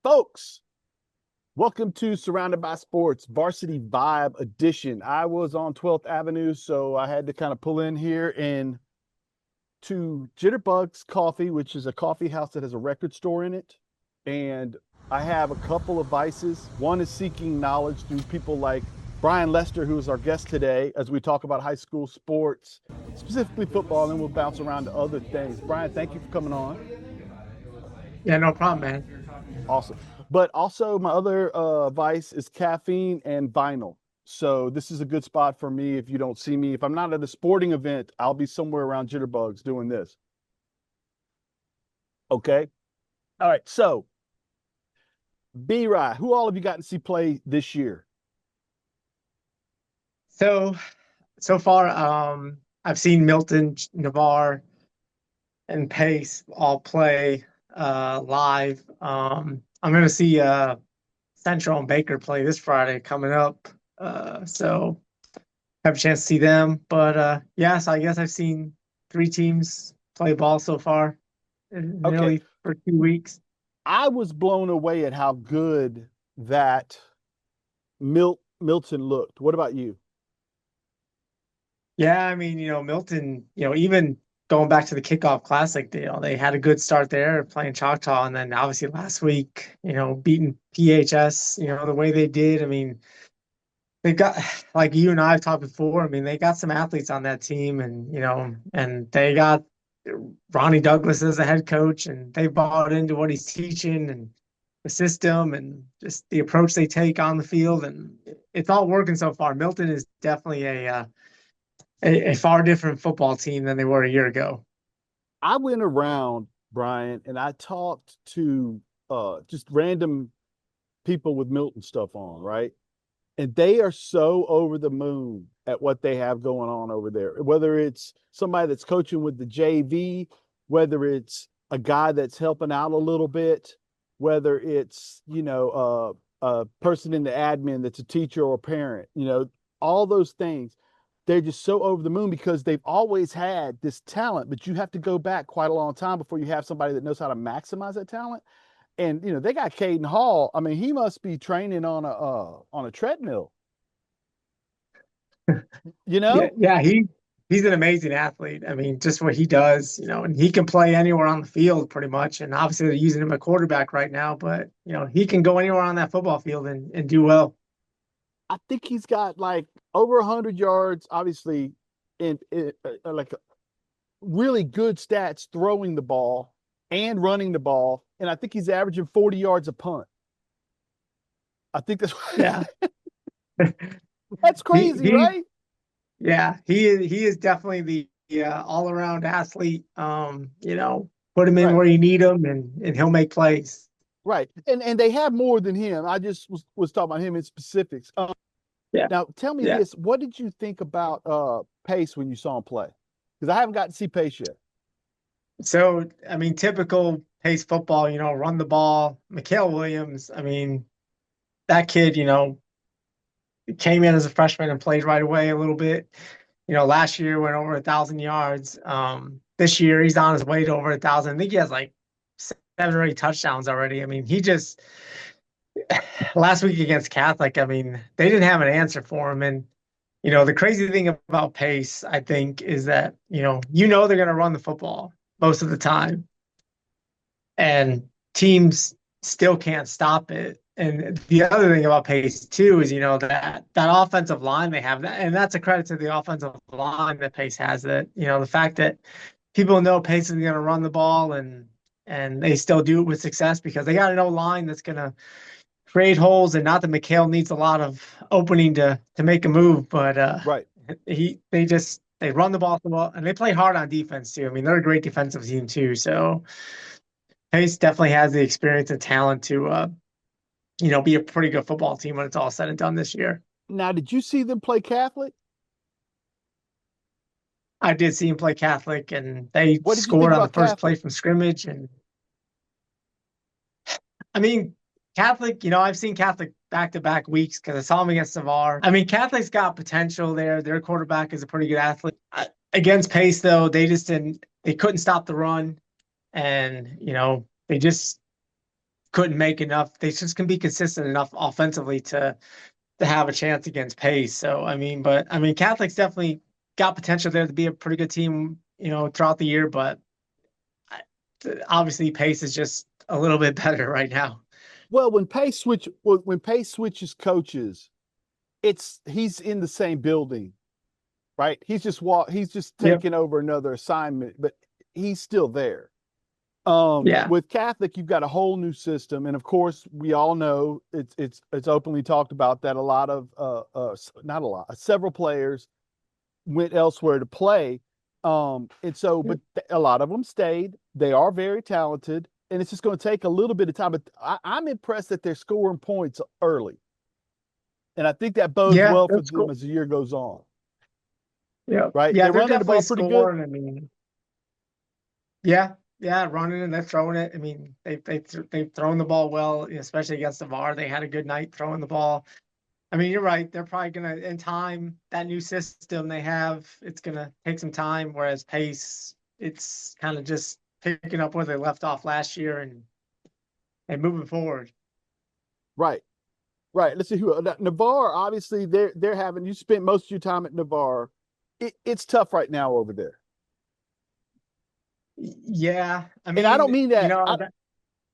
Folks, welcome to Surrounded by Sports Varsity Vibe Edition. I was on 12th Avenue, so I had to kind of pull in here and to Jitterbugs Coffee, which is a coffee house that has a record store in it. And I have a couple of vices. One is seeking knowledge through people like Brian Lester, who is our guest today, as we talk about high school sports, specifically football, and then we'll bounce around to other things. Brian, thank you for coming on. Yeah, no problem, man. Awesome. But also, my other vice is caffeine and vinyl. So this is a good spot for me if you don't see me. If I'm not at a sporting event, I'll be somewhere around Jitterbugs doing this. Okay. All right. So, B-Rye, who all have you gotten to see play this year? So far, I've seen Milton, Navarre, and Pace all play live. I'm gonna see Central and Baker play this Friday coming up. So have a chance to see them. But yes, I guess I've seen three teams play ball so far Okay. nearly for 2 weeks. I was blown away at how good that Milton looked. What about you? Yeah, I mean, Milton, even going back to the kickoff classic deal, they had a good start there playing Choctaw. And then obviously last week, beating PHS, the way they did. I mean, they've got, like you and I have talked before, I mean, they got some athletes on that team and they got Ronnie Douglas as a head coach and they bought into what he's teaching and the system and just the approach they take on the field. And it's all working so far. Milton is definitely a far different football team than they were a year ago. I went around, Brian, and I talked to just random people with Milton stuff on, right? And they are so over the moon at what they have going on over there. Whether it's somebody that's coaching with the JV, whether it's a guy that's helping out a little bit, whether it's, a person in the admin that's a teacher or a parent, all those things. They're just so over the moon because they've always had this talent, but you have to go back quite a long time before you have somebody that knows how to maximize that talent. And they got Caden Hall. I mean, he must be training on a treadmill. You Yeah, know, yeah, he's an amazing athlete. I mean, just what he does, and he can play anywhere on the field pretty much. And obviously they're using him at quarterback right now, but he can go anywhere on that football field and do well. I think he's got like over 100 yards, obviously, in like really good stats throwing the ball and running the ball, and I think he's averaging 40 yards a punt. I think that's Yeah. that's He crazy, he right? yeah, he is definitely the all-around athlete. Put him in Right. where you need him and he'll make plays. Right. And they have more than him. I just was talking about him in specifics. Yeah. Now tell me Yeah. this. What did you think about Pace when you saw him play? Because I haven't gotten to see Pace yet. So, I mean, typical pace football, run the ball. Mikhail Williams, I mean, that kid, came in as a freshman and played right away a little bit. Last year went over 1,000 yards. This year he's on his way to over 1,000. I think he has like 7 or 8 touchdowns already. I mean, he just last week against Catholic, I mean, they didn't have an answer for him. And the crazy thing about Pace, I think, is that they're going to run the football most of the time, and teams still can't stop it. And the other thing about Pace too is that offensive line they have that, and that's a credit to the offensive line that Pace has. That the fact that people know Pace is going to run the ball and they still do it with success because they got an O line that's going to create holes. And not that McHale needs a lot of opening to make a move, but Right. they run the ball so well and they play hard on defense too. I mean, they're a great defensive team too. So Pace definitely has the experience and talent to be a pretty good football team when it's all said and done this year. Now, did you see them play Catholic? I did see him play Catholic, and they What did you think scored on the about first play Catholic? from scrimmage. And I mean, Catholic, I've seen Catholic back-to-back weeks because I saw him against Navarre. I mean, Catholic's got potential there. Their quarterback is a pretty good athlete. Against Pace, though, they just didn't. They couldn't stop the run, and they just couldn't make enough. They just can be consistent enough offensively to have a chance against Pace. So I mean, Catholic's definitely got potential there to be a pretty good team, throughout the year. But obviously, Pace is just a little bit better right now. Well, when Pace switches coaches, he's in the same building, right? He's just Yep. taking over another assignment, but he's still there. Yeah. With Catholic, you've got a whole new system, and of course, we all know it's openly talked about that a lot of not a lot, several players went elsewhere to play. And so, but Yep. a lot of them stayed. They are very talented, and it's just going to take a little bit of time. But I'm impressed that they're scoring points early, and I think that bodes Yeah, well for that's them cool. as the year goes on. Yeah. Right? Yeah, They're they're running the definitely ball pretty good. scoring. I mean, yeah, yeah, running and they're throwing it. I mean, they've thrown the ball well, especially against Navarre. They had a good night throwing the ball. I mean, you're right. They're probably gonna, in time, that new system they have, it's gonna take some time. Whereas Pace, it's kind of just picking up where they left off last year and moving forward. Right. Right. Let's see who Navarre. Obviously, they're having you spent most of your time at Navarre. It's tough right now over there, Yeah, I and I don't mean, mean that.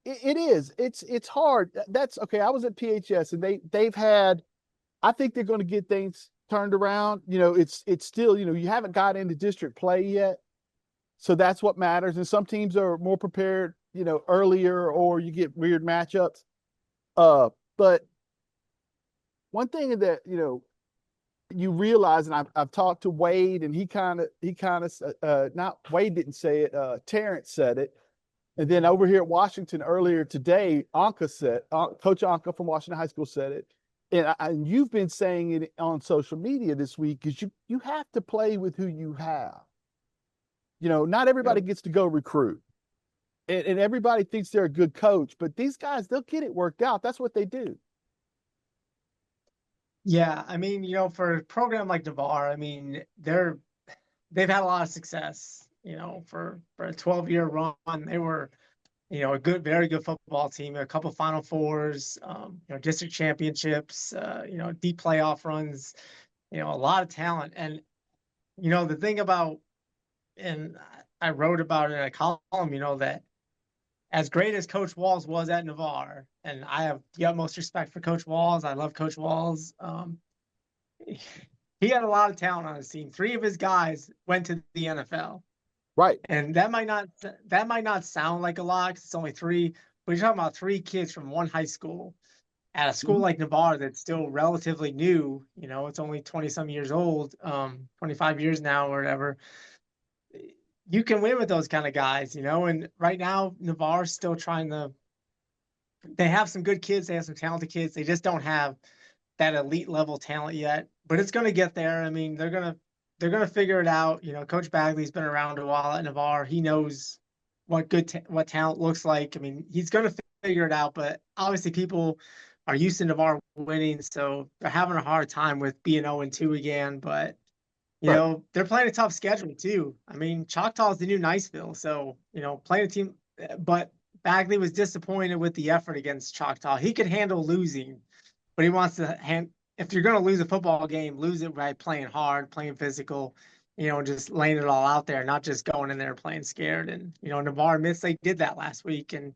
It is. It's hard. That's okay. I was at PHS, and they've had. I think they're going to get things turned around. It's still you haven't got into district play yet, so that's what matters. And some teams are more prepared, earlier, or you get weird matchups. But one thing that you realize, and I've talked to Wade, and he kind of not Wade didn't say it. Terrence said it, and then over here at Washington earlier today, Coach Anka from Washington High School said it, and you've been saying it on social media this week. Is you have to play with who you have. Not everybody gets to go recruit, and everybody thinks they're a good coach, but these guys they'll get it worked out. That's what they do. Yeah, I mean, for a program like Navarre, I mean, they've had a lot of success. For a 12-year run, they were, a good, very good football team, a couple Final Fours, district championships, deep playoff runs, a lot of talent. And the thing about, and I wrote about it in a column, that as great as Coach Walls was at Navarre, and I have the utmost respect for Coach Walls. I love Coach Walls. He had a lot of talent on his team. Three of his guys went to the NFL, Right. and that might not sound like a lot because it's only three. But you're talking about three kids from one high school at a school Mhm. like Navarre that's still relatively new. It's only 20 some years old, 25 years now or whatever. You can win with those kind of guys, And right now, Navarre's still trying to. They have some good kids. They have some talented kids. They just don't have that elite level talent yet, but it's going to get there. I mean, they're going to figure it out. Coach Bagley's been around a while at Navarre. He knows what talent looks like. I mean, he's going to figure it out, but obviously people are used to Navarre winning, so they're having a hard time with being 0-2 again, but Right. they're playing a tough schedule too. I mean, Choctaw is the new Niceville, so playing a team, but Bagley was disappointed with the effort against Choctaw. He could handle losing, but he wants to hand. If you're going to lose a football game, lose it by playing hard, playing physical, just laying it all out there, not just going in there playing scared. And Navarre admits they did that last week, and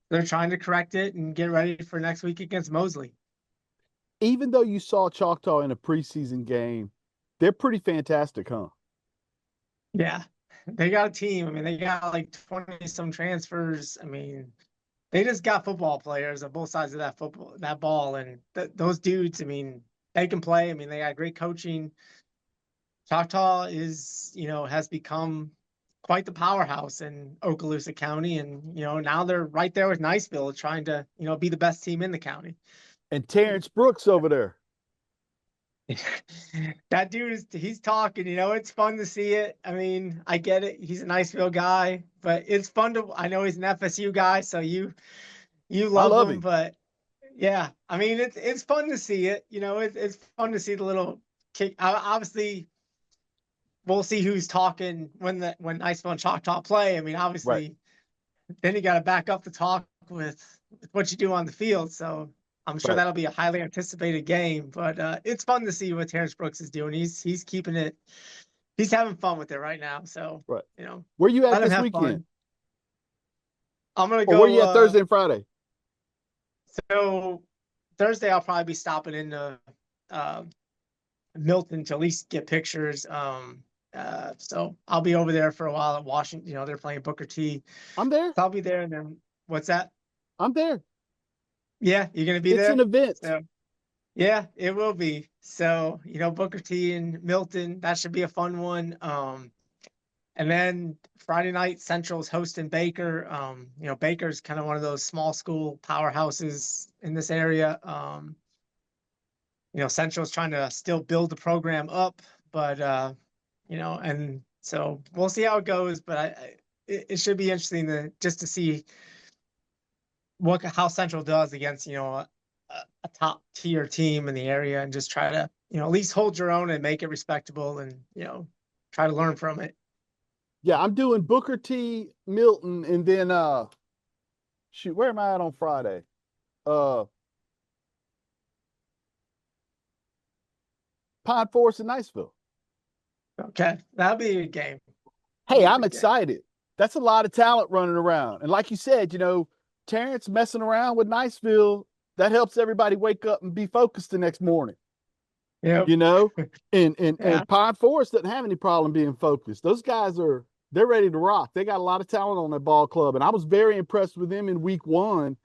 they're trying to correct it and get ready for next week against Mosley. Even though you saw Choctaw in a preseason game, they're pretty fantastic, huh? Yeah, they got a team. I mean, they got like 20 some transfers. I mean, they just got football players on both sides of that ball, and those dudes. I mean, they can play. I mean, they got great coaching. Choctaw has become quite the powerhouse in Okaloosa County, and now they're right there with Niceville, trying to be the best team in the county. And Terrence Brooks over there. That dude he's talking. It's fun to see it. I mean, I get it. He's a Niceville guy, but it's fun to. I know he's an FSU guy, so you I love love him, him. but yeah, I mean it's fun to see it. It's fun to see the little kick. Obviously, we'll see who's talking when Niceville and Choctaw play. I mean, Right. obviously, then you got to back up the talk with what you do on the field. So I'm sure Right. that'll be a highly anticipated game. But it's fun to see what Terrence Brooks is doing. He's keeping it. He's having fun with it right now. So Right. you know, Where you at let him this have weekend? fun. I'm gonna Or where go. you at Thursday and Friday? So Thursday I'll probably be stopping in uh, Milton to at least get pictures. So I'll be over there for a while at Washington. You know, they're playing Booker T. I'm there. So I'll be there, and then what's that? I'm there. Yeah, you're gonna be It's an there. event. So yeah, it will be. So you know, Booker T and Milton, that should be a fun one. And then Friday night, Central's hosting Baker. You know, Baker's kind of one of those small school powerhouses in this area. You know, Central's trying to still build the program up, but you know, and so we'll see how it goes. But it should be interesting to just to see what how Central does against a top tier team in the area, and just try to at least hold your own and make it respectable, and try to learn from it. Yeah, I'm doing Booker T, Milton, and then shoot, where am I at on Friday? Uh Pine Forest and Niceville. Okay, that'll be a good game. That'll Hey, be a I'm good game. excited. That's a lot of talent running around. And like you said, Terrence messing around with Niceville, that helps everybody wake up and be focused the next morning. Yep. You know, and Yeah. and Pine Forest doesn't have any problem being focused. Those guys they're ready to rock. They got a lot of talent on their ball club, and I was very impressed with them in week one.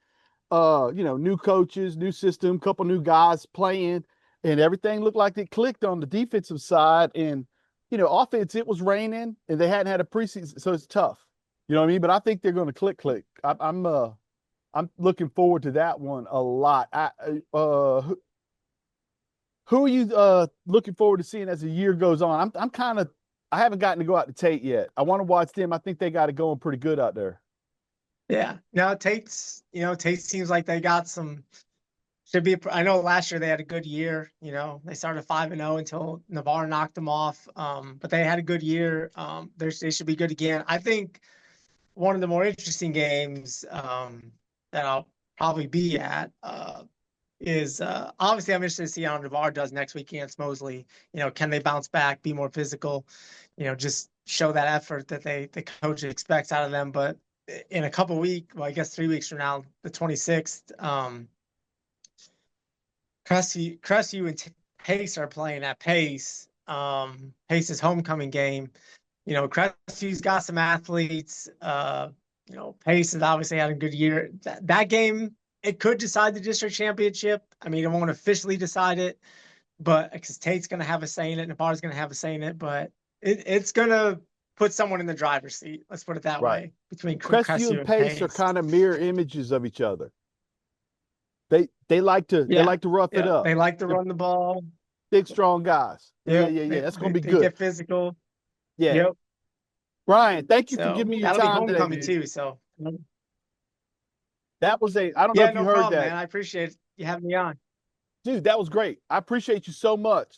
New coaches, new system, couple new guys playing, and everything looked like it clicked on the defensive side. And offense, it was raining, and they hadn't had a preseason, so it's tough. You know what I mean? But I think they're going to click. I'm looking forward to that one a lot. Who are you looking forward to seeing as the year goes on? I'm kind of I haven't gotten to go out to Tate yet. I want to watch them. I think they got it going pretty good out there. Yeah. Now Tate seems like they got some should be. I know last year they had a good year. They started 5-0 until Navarre knocked them off. But they had a good year. They should be good again. I think one of the more interesting games that I'll probably be at is obviously I'm interested to see how Navarre does next week against Mosley. Can they bounce back, be more physical? Just show that effort that the coach expects out of them. But in a couple weeks, well, I guess 3 weeks from now, the 26th, Crestview and Pace are playing at Pace. Pace's homecoming game. Crestview's got some athletes. Pace has obviously had a good year. That game, it could decide the district championship. I mean, it won't officially decide it, but because Tate's going to have a say in it, Navarre's going to have a say in it, but it's going to put someone in the driver's seat. Let's put it that Right. way between Crestview Crestview and and Pace are Pace. kind of mirror images of each other. They like to Yeah, rough it yeah, up. they like to They're run the ball. big, strong guys. Yeah, Yep, yeah, yeah. That's gonna be they good. get physical. Yeah. Yep. Brian, thank you for So giving me your that'll be time today, homecoming man. too. So That was I don't know yeah, if you no heard problem, that. man. I appreciate you having me on. Dude, that was great. I appreciate you so much.